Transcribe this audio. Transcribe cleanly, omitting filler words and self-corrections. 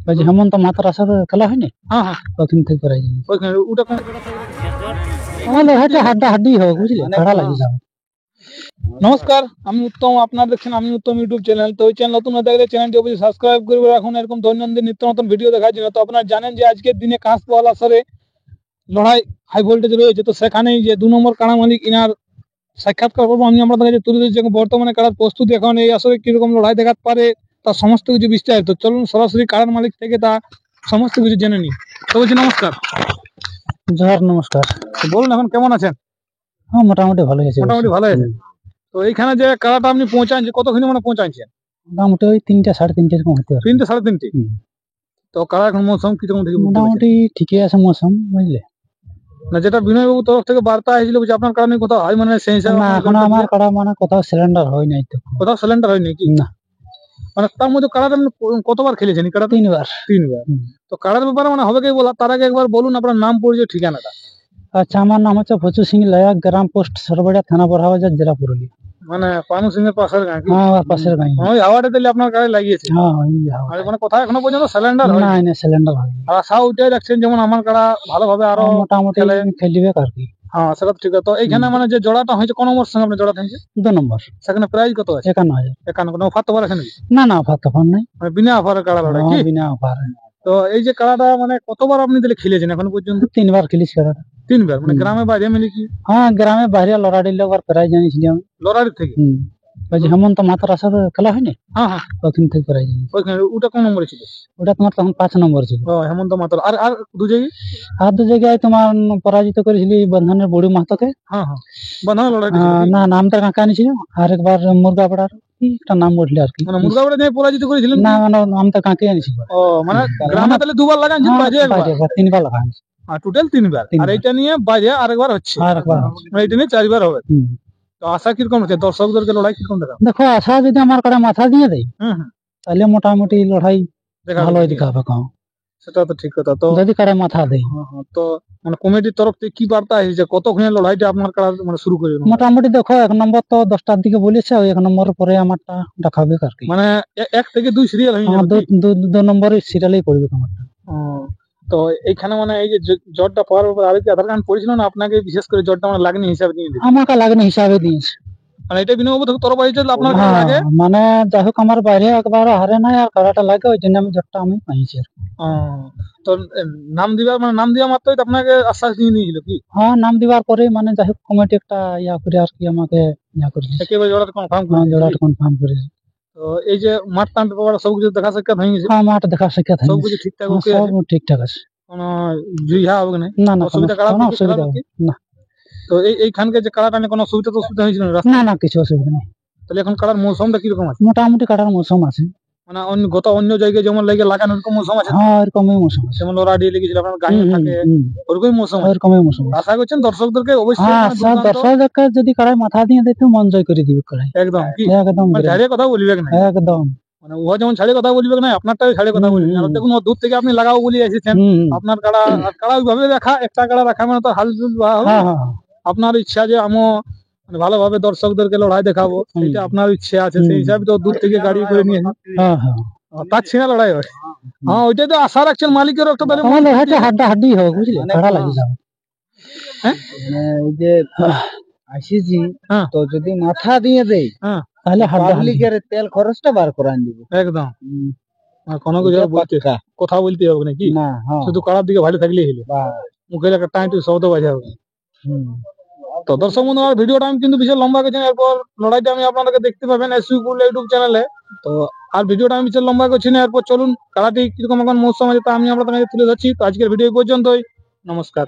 ওই যে হেমন্ত মাতার সাথে খেলা হয়নি, হ্যাঁ হ্যাঁ ওখান থেকে প্রাইজ এনেছি। ওইখানে ওটা কোন আমার লড়াইটা হাড্ডাহাড্ডি হোক, বুঝলে, খাড়া লাগে যাবে। নমস্কার, আমি উত্তম, আপনারা দেখছেন আমি উত্তম ইউটিউব চ্যানেল। তো এই চ্যানেল নতুন হয়ে থাকলে চ্যানেলটি অবশ্যই সাবস্ক্রাইব করে রাখুন এরকম দৈনন্দিন নিত্য নতুন ভিডিও দেখার জন্য। তো আপনারা জানেন যে আজকের দিনে কাঁচপাল আসরে লড়াই হাই ভোল্টেজ রয়েছে। তো সেখানেই যে 2 নম্বর কাড়া মালিক ইনার সাক্ষাৎকার করবো আমি আপনাদের কাছে তুলে ধরছি। বর্তমানে কাড়ার প্রস্তুতি এখন এই আসরে কিরকম লড়াই দেখাতে পারে তার সমস্ত কিছু বিস্তারিত চলুন সরাসরি কাড়ার মালিক থেকে তা সমস্ত কিছু জেনে নিই। তো বলছি নমস্কার। জোহার, নমস্কার। তো বলুন এখন কেমন আছেন? হ্যাঁ, মোটামুটি ভালো আছে। মোটামুটি ভালো আছে। তো এইখানে যে কাড়াটা আপনি পৌঁছাচ্ছেন কতক্ষণ মানে পৌঁছাচ্ছেন? মোটামুটি ওই 3টা 3:30 এরকম হতে পারে। 3টে 3:30। তো কাড়া এখন মৌসুম কিরকম থেকে মোটামুটি ঠিকই আছে মৌসুম, বুঝলে। না, যেটা বিনয় বাবু তরফ থেকে বার্তা এসেছিল যে আপনার কারণে কোথাও হয় মানে সেই হিসাবে না, এখন আমার কাড়া মানে কোথাও সিলিন্ডার হয় নাই তো। কোথাও সিলিন্ডার হয়নি কি? না, মানে তার মধ্যে কাড়াটা আপনি কতবার খেলেছেন এই কাড়াটা? 3বার। 3বার। তো কাড়ার ব্যাপারে মানে হবে কি বলা, তার আগে একবার বলুন আপনার নাম পরিচয় ঠিকানাটা। আচ্ছা, আমার নাম হচ্ছে ফচু সিং লায়া, গ্রাম পোস্ট সরবড়িয়া, থানা বড়হাবাজার, জেলা পুরুলিয়া। মানে পানু সিং এর পাশের গাঁ কি? হ্যাঁ, ওর পাশের গাঁ। ওই হাওয়াটা দিলে আপনার গায়ে লাগিয়েছে? হ্যাঁ, আর মানে কোথাও এখনো পর্যন্ত সিলিন্ডার হয় না, না সিলিন্ডার হয়। আর আশা ওইটাই রাখছেন যেমন আমার কাড়া ভালোভাবে আরো মোটামুটি খেলবে আর কি। হ্যাঁ সেটা ঠিক আছে। তো এইখানে মানে যে জোড়াটা হয়েছে কোন নম্বর সঙ্গে আপনি জোড়া থাকছে? 2 নম্বর। সেখানে প্রাইস কত আছে? 51,000। 51। অফার তো আছে নাকি? না, না, অফার তফার নাই, মানে বিনা অফারের কাড়া লড়াই কি? বিনা অফার। তো এই যে কাড়াটা মানে কতবার আপনি দিলে খেলেছেন এখন পর্যন্ত? 3বার খেলেছি কাড়াটা। 3বার। মানে গ্রামে বাইরে মিলে কি? হ্যাঁ, গ্রামে বাইরে লড়াইলে একবার প্রাইজ জানিয়েছিলি আমি। লড়াই থেকে? ওই যে হেমন্ত মাতার সাথে খেলা হয়নি, হ্যাঁ হ্যাঁ ওখান থেকে প্রাইজ এনেছি। ওইখানে ওটা কোন নম্বরে ছিল? ওটা তোমার তখন 5 নম্বর ছিল। ও হেমন্ত মাতাল। আর আর দু জায়গায়? আর 2 জায়গায় তোমার পরাজিত করেছিলি বন্ধনের বুড়ি মাহাতোকে। হ্যাঁ হ্যাঁ বন্ধন লড়াই ছিল কি? না, নামটা কাকা আনিছিল। আর একবার মুরগাপাড়ার কি একটা নাম বললি আর কি। মানে মুরগাবাড়ি নিয়ে পরাজিত করেছিলেন? না, মানে নামটা কাকে আনিছিল। ও মানে গ্রামে তাহলে দুবার লাগানছেন, বাইরে একবার? 3বার লাগা আনিছি। আর টোটাল 3বার। আর এটা নিয়ে বাইরে আরেকবার হচ্ছে? আরেকবার। মানে এটা নিয়ে 4বার হবে। তো আশা কিরকম হচ্ছে দর্শকদেরকে লড়াই কিরকম দেখা? দেখো, আশা যদি আমার কাছে মাথা দিয়ে দেয় হুম হুম তাহলে মোটামুটি লড়াই ভালোই দেখাবে। কম সেটা তো ঠিক কথা। তো যদি কারে মাথা দেয় তো মানে কমিটির তরফ থেকে কি বার্তা এসেছে কতক্ষণে লড়াইটা আপনার কারা মানে শুরু করে? মোটামুটি দেখো, 1 নম্বর তো 10টার দিকে বলেছে, ওই 1 নম্বরের পরে আমারটা দেখাবে আর কি। মানে 1 থেকে 2 সিরিয়াল হয়ে আমার যাবে? 2 নম্বরের সিরিয়ালেই পড়বে আমারটা। তো এইখানে মানে এই যে জ্বরটা পাওয়ার পর আর কি আধার কার্ড পড়েছিল না আপনাকে বিশেষ করে জ্বরটা মানে লাগনি হিসাবে দিয়ে দিয়েছে? আমাকে লাগনি হিসাবে দিয়েছে। মানে এটা বিনয় বাবু তরফ হয়েছিল আপনার কাছে লাগে? মানে যাই হোক, আমার বাইরে একবার হারে নাই আর কারাটা লাগে, ওই জন্য আমি জ্বরটা আমি পাইছি আর কি। তো নাম দিবার মানে নাম দেওয়া মাত্রই তো আপনাকে আশ্বাস দিয়ে নিয়েছিল কি? হ্যাঁ, নাম দিবার পরে মানে যাই হোক কমিটি একটা ইয়া করে আর কি আমাকে ইয়া করেছে, একেবারে জোড়াটা কনফার্ম করে জোড়াটা কনফার্ম করেছে। তো এই যে মাঠ টান ব্যাপারে সবকিছু দেখা সাক্ষাৎ হয়ে গেছে? হ্যাঁ, মাঠ দেখা সাক্ষাৎ হয়ে সবকিছু গেছে। ঠিকঠাক হ্যাঁ, ওকে আছে? সব ঠিকঠাক আছে। কোনো জুইহা হবে না? না, না, অসুবিধা কোনো কারা অসুবিধা হবে না। তো এইখানকে যে কাড়াটা নিয়ে কোনো অসুবিধা হয়েছিল না রাস্তা? না, না, কিছু অসুবিধা নেই। তাহলে এখন কাড়ার মৌসুমটা কিরকম আছে? মোটামুটি কাটার মৌসুম আছে। মানে অন্য জায়গায় যেমন লাগে লাগানো ওরকম মৌসুম আছে? হ্যাঁ, এরকমই মৌসুম আছে। যেমন লড়া দিয়ে লেগেছিল আপনার গাঁয়ে থাকে ওরকমই মৌসুম আছে? এরকমই মৌসুম আছে। আশা করছেন দর্শকদেরকে অবশ্যই হ্যাঁ, মানে সব দর্শকদেরকে যদি কারাই মাথা দিয়ে দিতে মন জয় করে দিবে কারাই। একদম কি একদম মানে ছাড়িয়ে কথা বলবে না? একদম। মানে ও যেমন ছাড়িয়ে কথা বলবে না আপনারটাও ছাড়িয়ে কথা বলবে না। দেখুন দূর থেকে আপনি লাগাবো বলে এসেছেন আপনার কাড়া, আর কাড়া ওইভাবে রাখা, একটা কাড়া রাখা মানে তো হালজুল হবে। আপনার ইচ্ছা যে আমি মানে ভালোভাবে দর্শকদেরকে লড়াই দেখাবো, সেটা আপনার ইচ্ছা আছে, সেই হিসাবে তো দূর থেকে গাড়ি করে নিয়ে তার ছিনা লড়াই হয়। হ্যাঁ, ওইটাই তো আশা রাখছেন মালিকের একটা তাহলে লড়াইটা হাড্ডাহাড্ডি হোক, বুঝলে, খাড়া লাগে যাবে। হ্যাঁ, এই যে আসিছি তো যদি মাথা দিয়ে দেই তাহলে পাবলিকের তেল খরচটা বার করে আন দিব একদম। কোনো কিছু কথা বলতে হবে নাকি? শুধু কাড়ার দিকে ভালো থাকলেই হলো, মুখের একটা টাইট শব্দ বাজা হবে। তো দর্শক বন্ধু, আমার ভিডিওটা আমি কিন্তু বিশাল লম্বা করছি, এরপর লড়াইটা আমি আপনাদেরকে দেখতে পাবেন এসইউকুল ইউটিউব চ্যানেলে। তো আর ভিডিওটা আমি বিশাল লম্বা করছি না, এরপর চলুন কাড়াটি কিরকম এখন মৌসুম আছে তা আমি আপনাদের তুলে ধরছি। তো আজকের ভিডিও পর্যন্তই, নমস্কার।